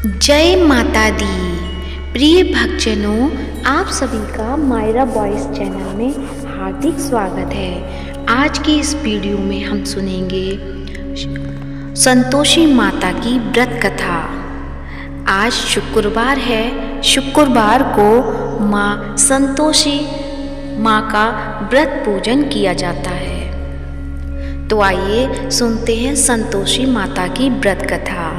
जय माता दी। प्रिय भक्तजनों, आप सभी का मायरा वॉइस चैनल में हार्दिक स्वागत है। आज की इस वीडियो में हम सुनेंगे संतोषी माता की व्रत कथा। आज शुक्रवार है। शुक्रवार को माँ संतोषी माँ का व्रत पूजन किया जाता है। तो आइए सुनते हैं संतोषी माता की व्रत कथा।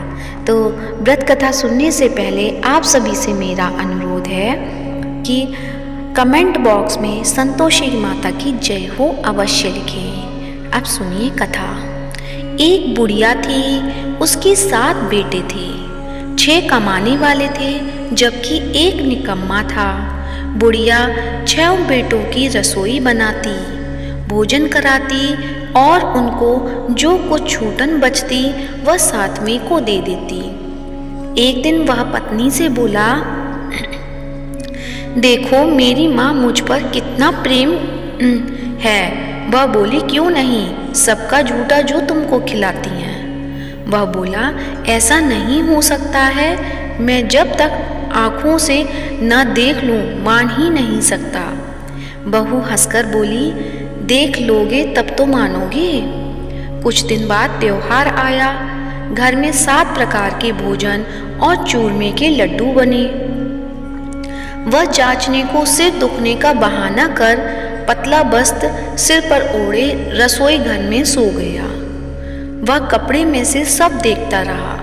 तो व्रत कथा सुनने से पहले आप सभी से मेरा अनुरोध है कि कमेंट बॉक्स में संतोषी माता की जय हो अवश्य लिखें। अब सुनिए कथा। एक बुढ़िया थी, उसके 7 बेटे थे। 6 कमाने वाले थे जबकि एक निकम्मा था। बुढ़िया 6 बेटों की रसोई बनाती, भोजन कराती और उनको जो कुछ छूटन बचती वह सातवें को दे देती। एक दिन वह पत्नी से बोला, देखो मेरी माँ मुझ पर कितना प्रेम है। वह बोली, क्यों नहीं, सबका झूठा जो तुमको खिलाती हैं। वह बोला, ऐसा नहीं हो सकता है, मैं जब तक आँखों से न देख लूँ मान ही नहीं सकता। बहू हंसकर बोली, देख लोगे तब तो मानोगे। कुछ दिन बाद त्योहार आया। घर में 7 प्रकार के भोजन और चूरमे के लड्डू बने। वह जांचने को सिर दुखने का बहाना कर पतला वस्त्र सिर पर ओढ़े रसोई घर में सो गया। वह कपड़े में से सब देखता रहा।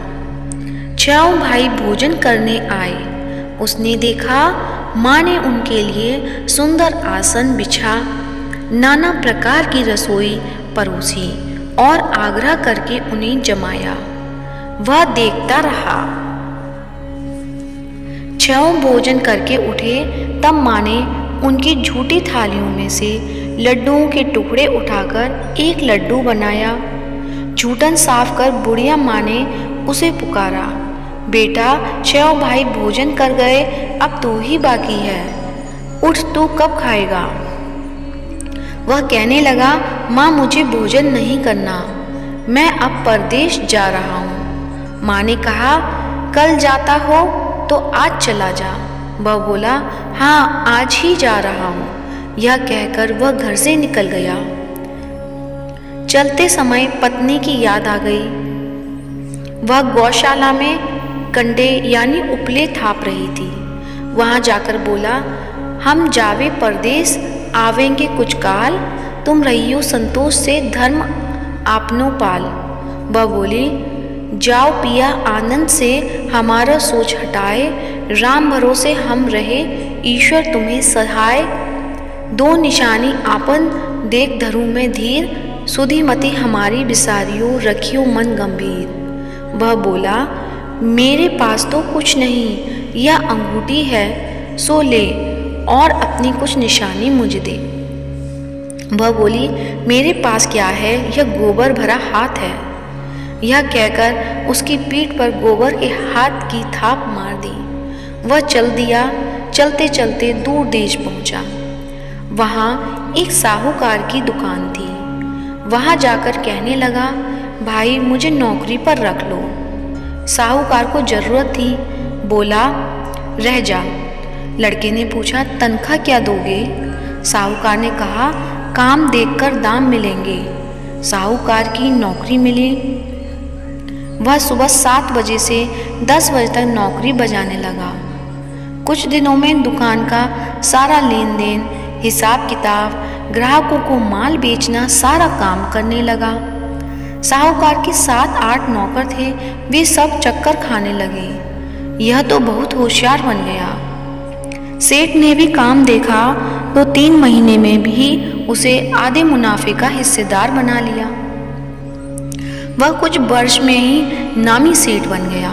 6 भाई भोजन करने आए। उसने देखा माँ ने उनके लिए सुंदर आसन बिछा, नाना प्रकार की रसोई परोसी और आग्रह करके उन्हें जमाया। वह देखता रहा। 6 भोजन करके उठे तब माँ ने उनकी झूठी थालियों में से लड्डुओं के टुकड़े उठाकर एक लड्डू बनाया। झूठन साफ कर बुढ़िया माँ ने उसे पुकारा, बेटा 6 भाई भोजन कर गए, अब तू ही बाकी है, उठ, तू कब खाएगा। वह कहने लगा, माँ मुझे भोजन नहीं करना, मैं अब परदेश जा रहा हूँ। माँ ने कहा, कल जाता हो तो आज चला जा। वह बोला, हाँ आज ही जा रहा हूँ। यह कहकर वह घर से निकल गया। चलते समय पत्नी की याद आ गई। वह गौशाला में कंडे यानी उपले थाप रही थी। वहाँ जाकर बोला, हम जावे परदेश आवेंगे कुछ काल, तुम रहियो संतोष से धर्म आपनो पाल। वह बोली, जाओ पिया आनंद से हमारा सोच हटाए, राम भरोसे हम रहे, ईश्वर तुम्हें सहाय। 2 निशानी आपन देख धरू में धीर, सुधीमती हमारी बिसारियो रखियो मन गंभीर। वह बोला, मेरे पास तो कुछ नहीं, यह अंगूठी है सो ले और अपनी कुछ निशानी मुझे दे। वह बोली, मेरे पास क्या है, यह गोबर भरा हाथ है। यह कहकर उसकी पीठ पर गोबर के हाथ की थाप मार दी। वह चल दिया। चलते चलते दूर देश पहुंचा। वहाँ एक साहूकार की दुकान थी। वहाँ जाकर कहने लगा, भाई मुझे नौकरी पर रख लो। साहूकार को जरूरत थी। बोला, रह जा। लड़के ने पूछा, तनख्वाह क्या दोगे। साहूकार ने कहा, काम देखकर दाम मिलेंगे। साहूकार की नौकरी मिली। वह सुबह 7 बजे से 10 बजे तक नौकरी बजाने लगा। कुछ दिनों में दुकान का सारा लेन देन, हिसाब किताब, ग्राहकों को माल बेचना सारा काम करने लगा। साहूकार के 7-8 नौकर थे, वे सब चक्कर खाने लगे। यह तो बहुत होशियार बन गया। सेठ ने भी काम देखा तो 3 महीने में भी उसे आधे मुनाफे का हिस्सेदार बना लिया। वह कुछ वर्ष में ही नामी सेठ बन गया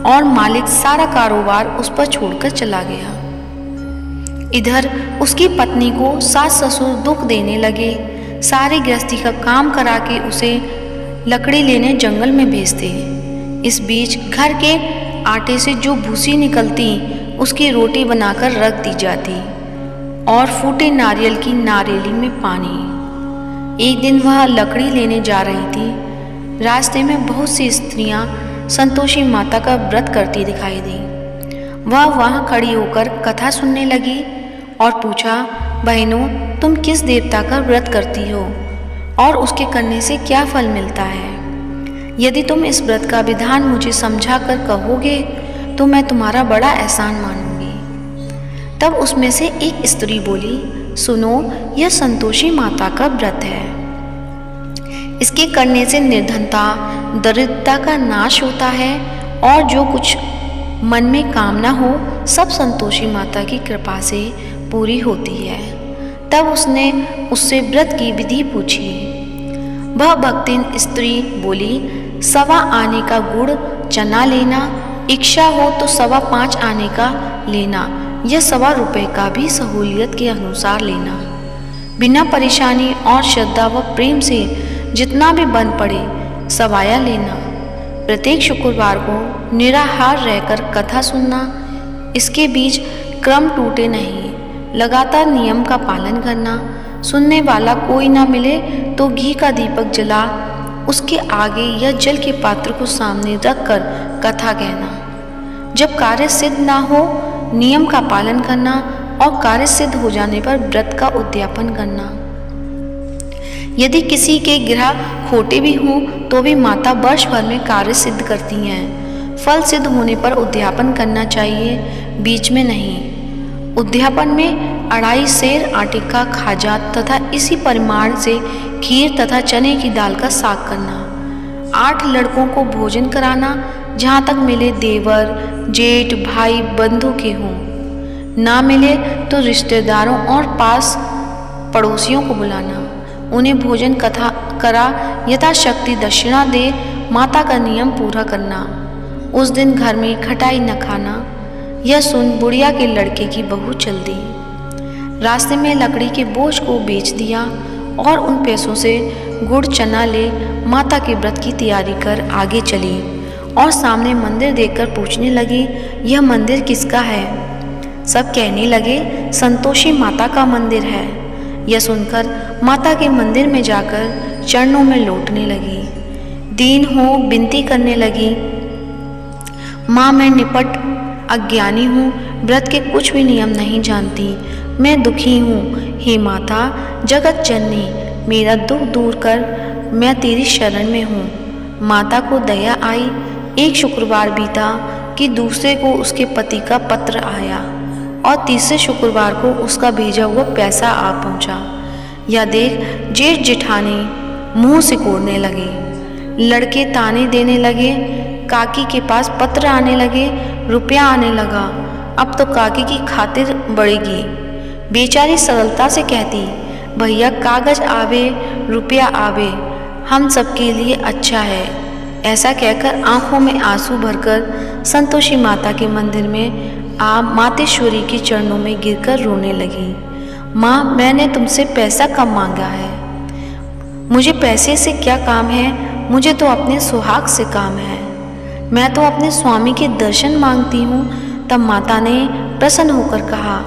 और मालिक सारा कारोबार उस पर छोड़कर चला गया। इधर उसकी पत्नी को सास ससुर दुख देने लगे। सारी गृहस्थी का काम करा के उसे लकड़ी लेने जंगल में भेजते। इस बीच घर के आटे से जो भूसी निकलती उसकी रोटी बनाकर रख दी जाती और फूटे नारियल की नारियली में पानी। एक दिन वह लकड़ी लेने जा रही थी। रास्ते में बहुत सी स्त्रियां संतोषी माता का व्रत करती दिखाई दी। वह वहाँ खड़ी होकर कथा सुनने लगी और पूछा, बहनों, तुम किस देवता का व्रत करती हो और उसके करने से क्या फल मिलता है? यदि तुम इस व्रत का विधान मुझे समझा कर कहोगे तो मैं तुम्हारा बड़ा एहसान मानूंगी। तब उसमें से एक स्त्री बोली, सुनो, यह संतोषी माता का व्रत है। इसके करने से निर्धनता, दरिद्रता का नाश होता है और जो कुछ मन में कामना हो सब संतोषी माता की कृपा से पूरी होती है। तब उसने उससे व्रत की विधि पूछी। वह भक्तिन स्त्री बोली, 1.25 आने का गुड़ चना लेना, इच्छा हो तो 5.25 आने का लेना या 1.25 रुपये का भी सहूलियत के अनुसार लेना। बिना परेशानी और श्रद्धा व प्रेम से जितना भी बन पड़े सवाया लेना। प्रत्येक शुक्रवार को निराहार रहकर कथा सुनना। इसके बीच क्रम टूटे नहीं, लगातार नियम का पालन करना। सुनने वाला कोई ना मिले तो घी का दीपक जला उसके आगे या जल के पात्र को सामने रखकर कथा कहना। जब कार्य सिद्ध ना हो नियम का पालन करना और कार्य सिद्ध हो जाने पर व्रत का उद्यापन करना। यदि किसी के ग्रह खोटे भी हों तो भी माता वर्ष भर में कार्य सिद्ध करती हैं। फल सिद्ध होने पर उद्यापन करना चाहिए, बीच में नहीं। उद्यापन में 2.5 सेर आटे का खाजा तथा इसी परिमाण से खीर तथा चने की दाल का साग करना। 8 लड़कों को भोजन कराना, जहाँ तक मिले देवर, जेठ, भाई, बंधु के हों। ना मिले तो रिश्तेदारों और पास पड़ोसियों को बुलाना। उन्हें भोजन कथा करा यथाशक्ति दक्षिणा दे माता का नियम पूरा करना। उस दिन घर में खटाई न खाना। यह सुन बुढ़िया के लड़के की बहू चल दी। रास्ते में लकड़ी के बोझ को बेच दिया और उन पैसों से गुड़ चना ले माता के व्रत की तैयारी कर आगे चली और सामने मंदिर देखकर पूछने लगी, यह मंदिर किसका है? सब कहने लगे, संतोषी माता का मंदिर है। यह सुनकर माता के मंदिर में जाकर चरणों में लौटने लगी। दीन हो विनती करने लगी, माँ, मैं निपट अज्ञानी हूँ, व्रत के कुछ भी नियम नहीं जानती, मैं दुखी हूँ। हे माता जगत जननी, मेरा दुख दूर कर, मैं तेरी शरण में हूँ। माता को दया आई। एक शुक्रवार बीता कि दूसरे को उसके पति का पत्र आया और तीसरे शुक्रवार को उसका भेजा हुआ पैसा आ पहुँचा। यह देख जेठ जेठानी मुँह सिकोड़ने लगे। लड़के ताने देने लगे। काकी के पास पत्र आने लगे, रुपया आने लगा। अब तो काकी की खातिर बढ़ेगी। बेचारी सरलता से कहती, भैया कागज आवे रुपया आवे, हम सबके लिए अच्छा है। ऐसा कहकर आंखों में आंसू भरकर संतोषी माता के मंदिर में मातेश्वरी के चरणों में गिरकर रोने लगी। माँ, मैंने तुमसे पैसा कम मांगा है, मुझे पैसे से क्या काम है, मुझे तो अपने सुहाग से काम है। मैं तो अपने स्वामी के दर्शन मांगती हूँ। तब माता ने प्रसन्न होकर कहा,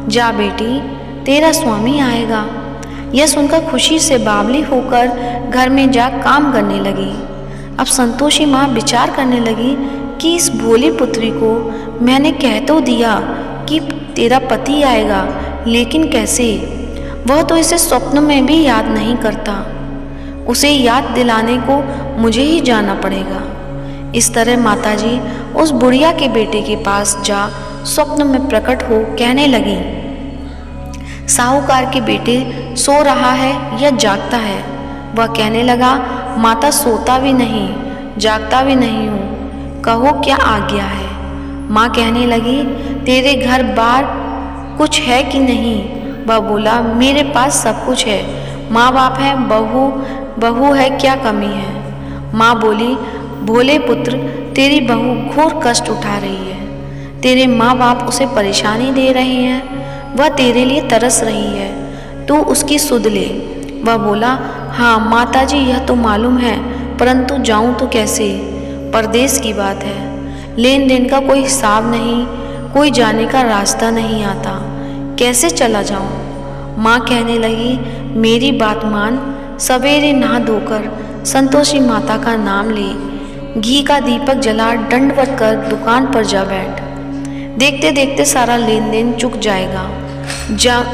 जा बेटी, तेरा स्वामी आएगा। यह सुनकर खुशी से बावली होकर घर में जा काम करने लगी। अब संतोषी माँ विचार करने लगी कि इस भोली पुत्री को मैंने कह तो दिया कि तेरा पति आएगा, लेकिन कैसे? वह तो इसे स्वप्न में भी याद नहीं करता। उसे याद दिलाने को मुझे ही जाना पड़ेगा। इस तरह माताजी उस बुढ़िया के बेटे के पास जा स्वप्न में प्रकट हो कहने लगी, साहूकार के बेटे सो रहा है या जागता है? वह कहने लगा, माता सोता भी नहीं, जागता भी नहीं हूँ, कहो क्या आज्ञा है? माँ कहने लगी, तेरे घर बार कुछ है कि नहीं? वह बोला, मेरे पास सब कुछ है, माँ बाप है, बहू है, क्या कमी है? माँ बोली, भोले पुत्र, तेरी बहू घोर कष्ट उठा रही है, तेरे माँ बाप उसे परेशानी दे रहे हैं, वह तेरे लिए तरस रही है, तू उसकी सुध ले। वह बोला, हाँ माताजी, यह तो मालूम है, परंतु जाऊं तो कैसे? परदेश की बात है, लेन देन का कोई हिसाब नहीं, कोई जाने का रास्ता नहीं आता, कैसे चला जाऊं? माँ कहने लगी, मेरी बात मान, सवेरे नहा धोकर संतोषी माता का नाम ले, घी का दीपक जला दंडवत कर दुकान पर जा बैठ। देखते देखते सारा लेन देन चुक जाएगा,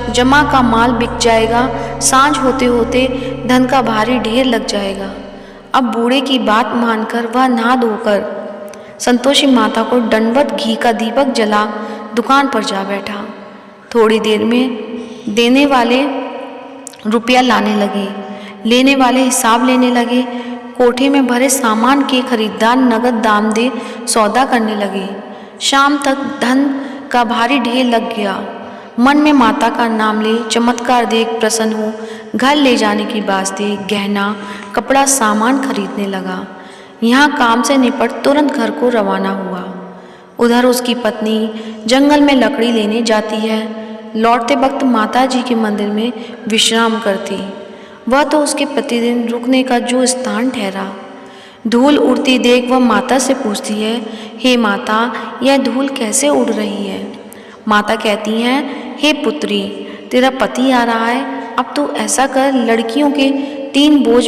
जमा का माल बिक जाएगा, सांझ होते होते धन का भारी ढेर लग जाएगा। अब बूढ़े की बात मानकर वह नहा धोकर संतोषी माता को दंडवत घी का दीपक जला दुकान पर जा बैठा। थोड़ी देर में देने वाले रुपया लाने लगे, लेने वाले हिसाब लेने लगे। कोठे में भरे सामान के खरीदार नगद दाम दे सौदा करने लगे। शाम तक धन का भारी ढेर लग गया। मन में माता का नाम ले, चमत्कार देख प्रसन्न हो, घर ले जाने की वास्ते गहना कपड़ा सामान खरीदने लगा। यहाँ काम से निपट तुरंत घर को रवाना हुआ। उधर उसकी पत्नी जंगल में लकड़ी लेने जाती है। लौटते वक्त माता जी के मंदिर में विश्राम करती। वह तो उसके प्रतिदिन रुकने का जो स्थान ठहरा। धूल उड़ती देख वह माता से पूछती है, हे माता, यह धूल कैसे उड़ रही है? माता कहती हैं, हे पुत्री, तेरा पति आ रहा है, अब तू ऐसा कर, लकड़ियों के 3 बोझ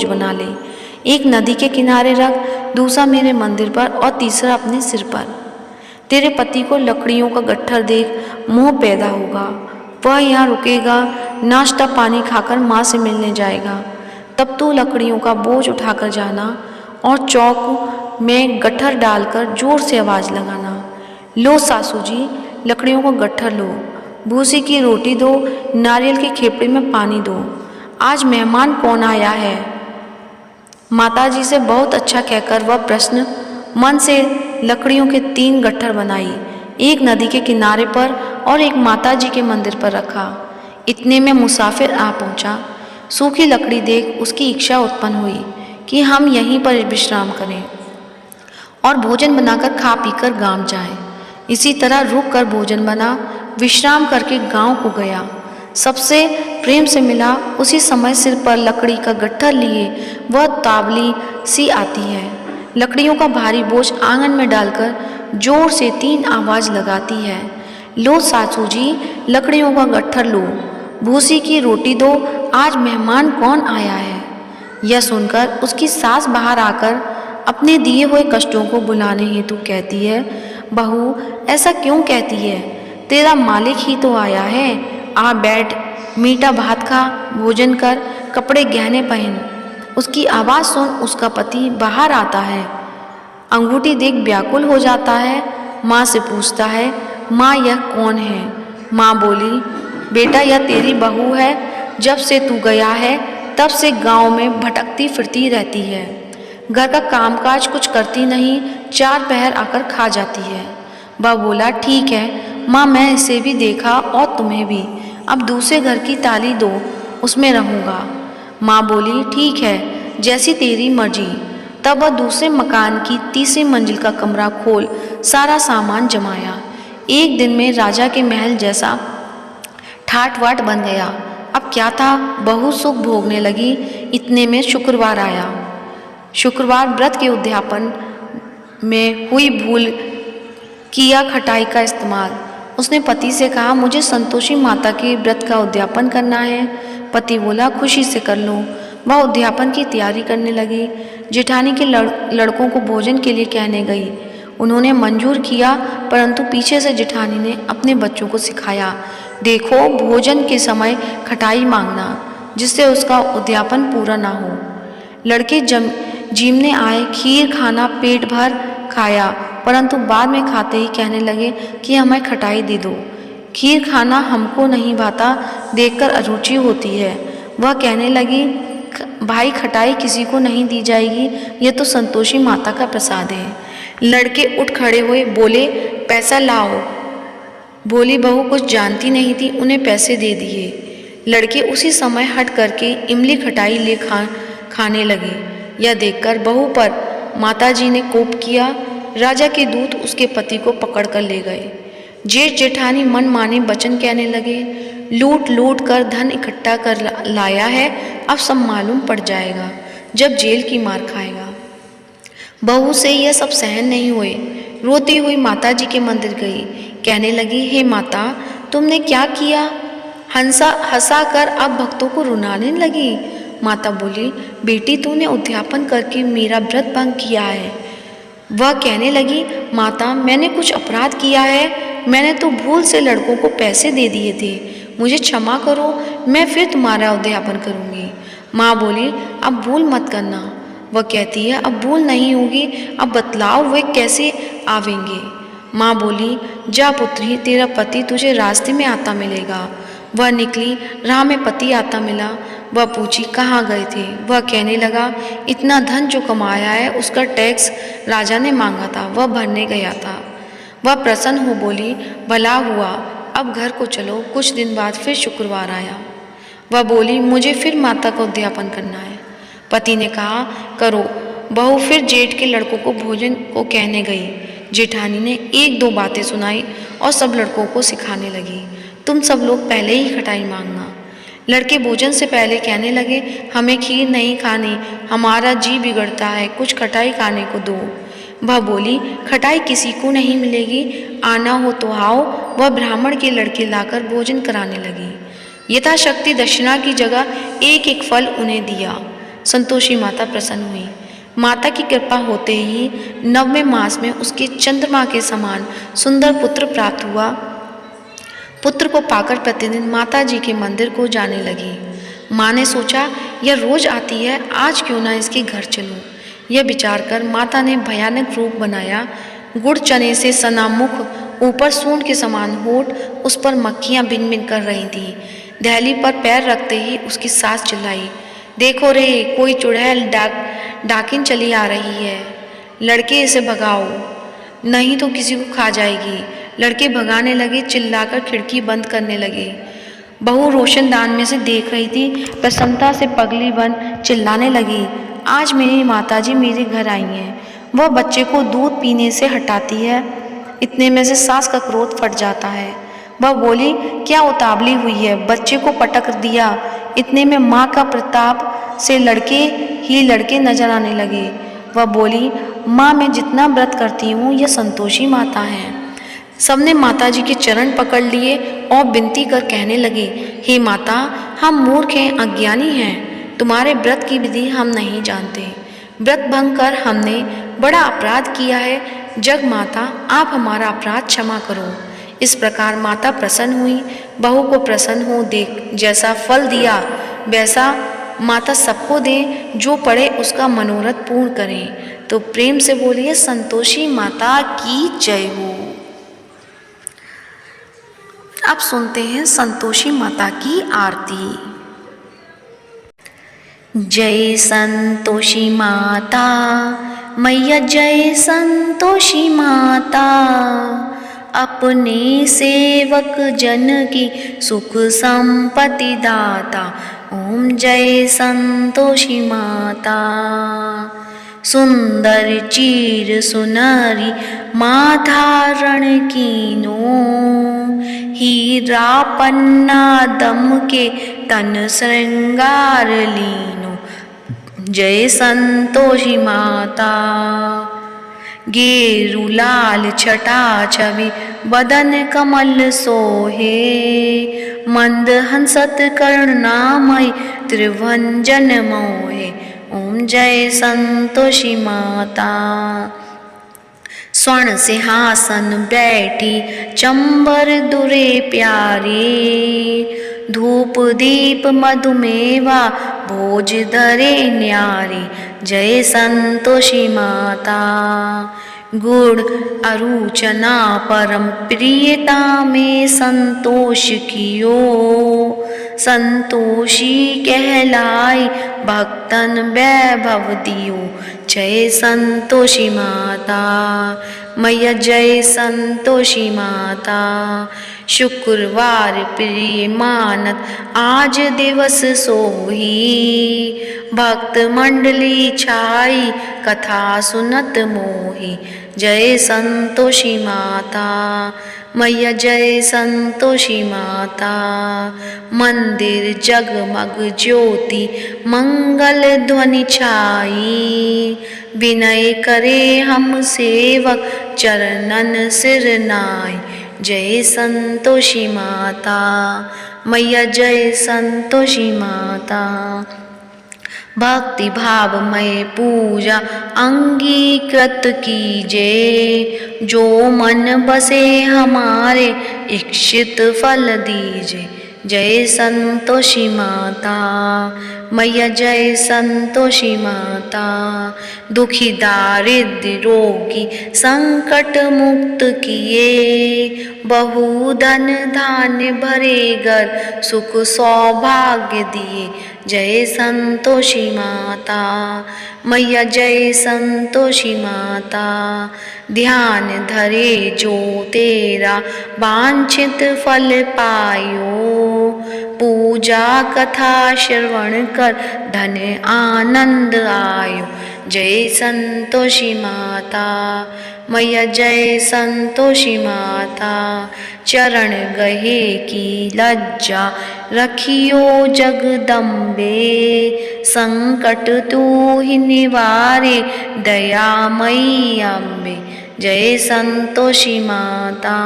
बना ले। एक नदी के किनारे रख, दूसरा मेरे मंदिर पर और तीसरा अपने सिर पर। तेरे पति को लकड़ियों का गट्ठर देख मोह पैदा होगा। वह यहाँ रुकेगा, नाश्ता पानी खाकर माँ से मिलने जाएगा। तब तू लकड़ियों का बोझ उठाकर जाना और चौक में गट्ठर डालकर जोर से आवाज़ लगाना, लो सासू जी, लकड़ियों का गट्ठर लो, भूसी की रोटी दो, नारियल के खेपड़े में पानी दो, आज मेहमान कौन आया है? माताजी से बहुत अच्छा कहकर वह प्रश्न मन से लकड़ियों के 3 गट्ठर बनाई, एक नदी के किनारे पर और एक माताजी के मंदिर पर रखा। इतने में मुसाफिर आ पहुंचा। सूखी लकड़ी देख उसकी इच्छा उत्पन्न हुई कि हम यहीं पर विश्राम करें और भोजन बनाकर खा पीकर गांव जाएं। इसी तरह रुक कर भोजन बना, विश्राम करके गांव को गया। सबसे प्रेम से मिला। उसी समय सिर पर लकड़ी का गट्ठर लिए वह तावली सी आती है। लकड़ियों का भारी बोझ आंगन में डालकर जोर से 3 आवाज़ लगाती है, लो सासू जी, लकड़ियों का गट्ठर लो, भूसी की रोटी दो, आज मेहमान कौन आया है? यह सुनकर उसकी सास बाहर आकर अपने दिए हुए कष्टों को बुलाने हेतु कहती है, बहू, ऐसा क्यों कहती है? तेरा मालिक ही तो आया है। आ बैठ, मीठा भात खा, भोजन कर, कपड़े गहने पहन। उसकी आवाज़ सुन उसका पति बाहर आता है। अंगूठी देख व्याकुल हो जाता है। माँ से पूछता है, माँ यह कौन है? माँ बोली, बेटा यह तेरी बहू है। जब से तू गया है तब से गांव में भटकती फिरती रहती है। घर का कामकाज कुछ करती नहीं, 4 पहर आकर खा जाती है। वह बोला, ठीक है माँ, मैं इसे भी देखा और तुम्हें भी। अब दूसरे घर की ताली दो, उसमें रहूँगा। माँ बोली, ठीक है, जैसी तेरी मर्जी। तब वह दूसरे मकान की 3री मंजिल का कमरा खोल सारा सामान जमाया। एक दिन में राजा के महल जैसा ठाट वाट बन गया। अब क्या था, बहू सुख भोगने लगी। इतने में शुक्रवार आया। शुक्रवार व्रत के उद्यापन में हुई भूल किया खटाई का इस्तेमाल। उसने पति से कहा, मुझे संतोषी माता के व्रत का उद्यापन करना है। पति बोला, खुशी से कर लो। वह उद्यापन की तैयारी करने लगी। जेठानी के लड़कों को भोजन के लिए कहने गई। उन्होंने मंजूर किया, परंतु पीछे से जेठानी ने अपने बच्चों को सिखाया, देखो भोजन के समय खटाई मांगना, जिससे उसका उद्यापन पूरा ना हो। लड़के जीमने आए, खीर खाना पेट भर खाया, परंतु बाद में खाते ही कहने लगे कि हमें खटाई दे दो। खीर खाना हमको नहीं भाता, देखकर अरुचि होती है। वह कहने लगी, भाई खटाई किसी को नहीं दी जाएगी, यह तो संतोषी माता का प्रसाद है। लड़के उठ खड़े हुए, बोले, पैसा लाओ। बोली बहू कुछ जानती नहीं थी, उन्हें पैसे दे दिए। लड़के उसी समय हट करके इमली खटाई ले खाने लगे। यह देखकर बहू पर माताजी ने कोप किया। राजा के दूत उसके पति को पकड़ कर ले गए। जेठ जेठानी मन माने वचन कहने लगे, लूट लूट कर धन इकट्ठा कर लाया है, अब सब मालूम पड़ जाएगा जब जेल की मार खाएगा। बहू से यह सब सहन नहीं हुए। रोती हुई माताजी के मंदिर गई। कहने लगी, हे माता, तुमने क्या किया? हंसा कर अब भक्तों को रुलाने लगी। माता बोली, बेटी तूने उद्यापन करके मेरा व्रत भंग किया है। वह कहने लगी, माता मैंने कुछ अपराध किया है, मैंने तो भूल से लड़कों को पैसे दे दिए थे, मुझे क्षमा करो, मैं फिर तुम्हारा उद्यापन करूँगी। माँ बोली, अब भूल मत करना। वह कहती है, अब भूल नहीं होगी, अब बतलाओ वे कैसे आवेंगे। माँ बोली, जा पुत्री, तेरा पति तुझे रास्ते में आता मिलेगा। वह निकली, राह में पति आता मिला। वह पूछी, कहाँ गए थे? वह कहने लगा, इतना धन जो कमाया है उसका टैक्स राजा ने मांगा था, वह भरने गया था। वह प्रसन्न हो बोली, भला हुआ, अब घर को चलो। कुछ दिन बाद फिर शुक्रवार आया। वह बोली, मुझे फिर माता का उद्यापन करना है। पति ने कहा, करो। बहू फिर जेठ के लड़कों को भोजन को कहने गई। जेठानी ने एक दो बातें सुनाई और सब लड़कों को सिखाने लगी, तुम सब लोग पहले ही खटाई मांगना। लड़के भोजन से पहले कहने लगे, हमें खीर नहीं खानी, हमारा जी बिगड़ता है, कुछ खटाई खाने को दो। वह बोली, खटाई किसी को नहीं मिलेगी, आना हो तो आओ। वह ब्राह्मण के लड़के लाकर भोजन कराने लगी। यथाशक्ति दक्षिणा की जगह एक एक फल उन्हें दिया। संतोषी माता प्रसन्न हुई। माता की कृपा होते ही 9वें मास में उसके चंद्रमा के समान सुंदर पुत्र प्राप्त हुआ। पुत्र को पाकर प्रतिदिन माता जी के मंदिर को जाने लगी। माँ ने सोचा, यह रोज आती है, आज क्यों ना इसके घर चलूं। यह विचार कर माता ने भयानक रूप बनाया। गुड़ चने से सना मुख, ऊपर सूंड के समान होठ, उस पर मक्खियाँ भिन भिन कर रही थीं। दहली पर पैर रखते ही उसकी सास चिल्लाई, देखो रे, कोई चुड़ैल डाकिन चली आ रही है, लड़के इसे भगाओ, नहीं तो किसी को खा जाएगी। लड़के भगाने लगे, चिल्लाकर खिड़की बंद करने लगे। बहू रोशनदान में से देख रही थी, प्रसन्नता से पगली बन चिल्लाने लगी, आज मेरी माताजी मेरे घर आई हैं। वह बच्चे को दूध पीने से हटाती है, इतने में से सास का क्रोध फट जाता है। वह बोली, क्या उतावली हुई है, बच्चे को पटक दिया। इतने में माँ का प्रताप से लड़के ही लड़के नजर आने लगे। वह बोली, माँ मैं जितना व्रत करती हूँ यह संतोषी माता हैं। सबने माता जी के चरण पकड़ लिए और विनती कर कहने लगे, हे माता, हम मूर्ख हैं, अज्ञानी हैं, तुम्हारे व्रत की विधि हम नहीं जानते। व्रत भंग कर हमने बड़ा अपराध किया है, जग माता आप हमारा अपराध क्षमा करो। इस प्रकार माता प्रसन्न हुई। बहू को प्रसन्न हो देख जैसा फल दिया वैसा माता सबको दे, जो पड़े उसका मनोरथ पूर्ण करें। तो प्रेम से बोलिए, संतोषी माता की जय हो। अब सुनते हैं संतोषी माता की आरती। जय संतोषी माता मैया, जय संतोषी माता, अपने सेवक जन की सुख संपत्ति दाता। ओम जय संतोषी माता। सुंदर चीर सुनरी माधारण कीनो, हीरा पन्ना दम के तन श्रृंगार लीनो। जय संतोषी माता। गेरु लाल छटा छवि बदन कमल सोहे, मंद हंसत करुणामय त्रिभंजन मोहे। ओम जय संतोषी माता। स्वर्ण सिंहासन बैठी चंबर दुरे प्यारे, धूप दीप मधुमेवा भोज धरे न्यारे। जय संतोषी माता। गुड़ अरुचना परम प्रियता में संतोष कियो, संतोषी कहलाई भक्तन वैभव दियो। जय संतोषी माता मैया, जय संतोषी माता। शुक्रवार प्रिय मानत आज दिवस सोही, भक्त मंडली छाई कथा सुनत मोही। जय संतोषी माता मैया, जय संतोषी माता। मंदिर जगमग ज्योति मंगल ध्वनि छाई, विनय करे हम सेवक चरणन सिर नाई। जय संतोषी माता मैया, जय संतोषी माता। भक्ति भावमय पूजा अंगीकृत कीजे, जो मन बसे हमारे इच्छित फल दीजे। जय संतोषी माता मैया, जय संतोषी माता। दुखी दारिद्र रोगी संकट मुक्त किए, बहुधन धान्य भरे घर सुख सौभाग्य दिए। जय संतोषी माता मैया, जय संतोषी माता। ध्यान धरे जो तेरा वांछित फल पायो, पूजा कथा श्रवण कर धन आनंद आयो। जय संतोषी माता मैया, जय संतोषी माता। चरण गहे की लज्जा रखियो जगदम्बे, संकट तू ही निवारे दयामयी अम्बे। जय संतोषी माता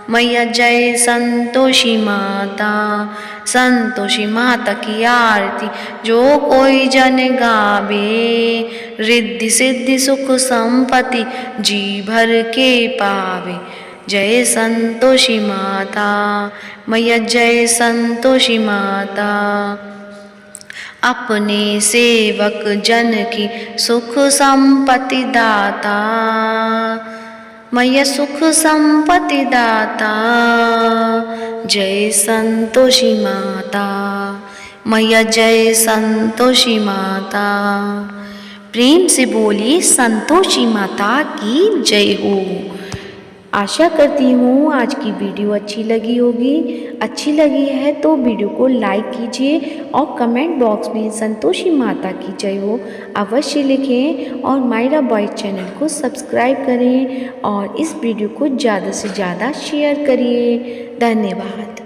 मैया, जय संतोषी माता। संतोषी माता की आरती जो कोई जन गावे, रिद्धि सिद्धि सुख संपत्ति जी भर के पावे। जय संतोषी माता मैया, जय संतोषी माता। अपने सेवक जन की सुख संपत्ति दाता मैया, सुख संपत्ति दाता। जय संतोषी माता मैया, जय संतोषी माता। प्रेम से बोलिए संतोषी माता की जय हो। आशा करती हूँ आज की वीडियो अच्छी लगी होगी। अच्छी लगी है तो वीडियो को लाइक कीजिए और कमेंट बॉक्स में संतोषी माता की जय हो अवश्य लिखें, और मायरा बॉयज चैनल को सब्सक्राइब करें और इस वीडियो को ज़्यादा से ज़्यादा शेयर करिए। धन्यवाद।